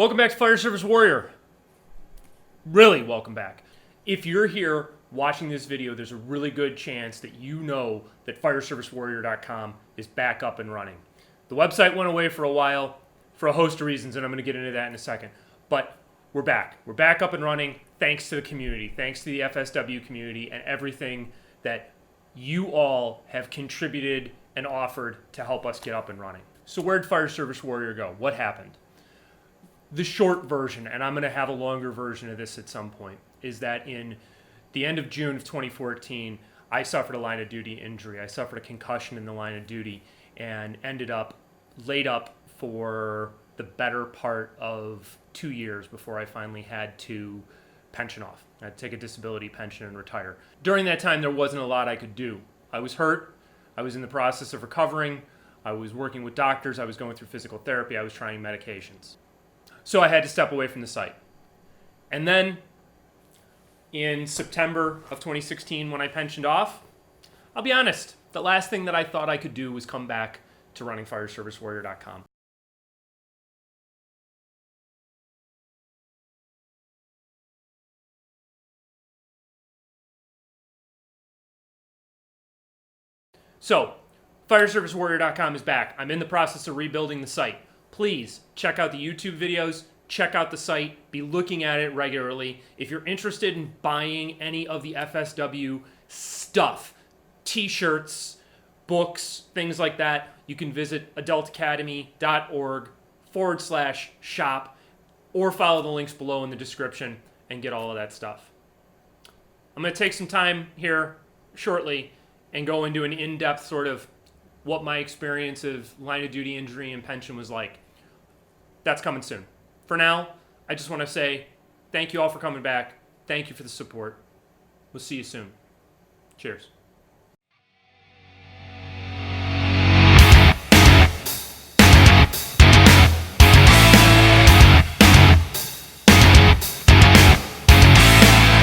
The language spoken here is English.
Welcome back to Fire Service Warrior. Really welcome back. If you're here watching this video, there's a really good chance that you know that fireservicewarrior.com is back up and running. The website went away for a while for a host of reasons, and I'm going to get into that in a second. But we're back. We're back up and running thanks to the community, thanks to the FSW community and everything that you all have contributed and offered to help us get up and running. So where'd Fire Service Warrior go? What happened? The short version, and I'm going to have a longer version of this at some point, is that in the end of June of 2014, I suffered a line of duty injury. I suffered a concussion in the line of duty and ended up laid up for the better part of 2 years before I finally had to pension off. I had to take a disability pension and retire. During that time, there wasn't a lot I could do. I was hurt. I was in the process of recovering. I was working with doctors. I was going through physical therapy. I was trying medications. So I had to step away from the site. And then in September of 2016, when I pensioned off, I'll be honest, the last thing that I thought I could do was come back to running fireservicewarrior.com. So, fireservicewarrior.com is back. I'm in the process of rebuilding the site. Please check out the YouTube videos, check out the site, be looking at it regularly. If you're interested in buying any of the FSW stuff, t-shirts, books, things like that, you can visit adultacademy.org/shop or follow the links below in the description and get all of that stuff. I'm going to take some time here shortly and go into an in-depth sort of what my experience of line of duty injury and pension was like. That's coming soon. For now, I just want to say thank you all for coming back. Thank you for the support. We'll see you soon. Cheers.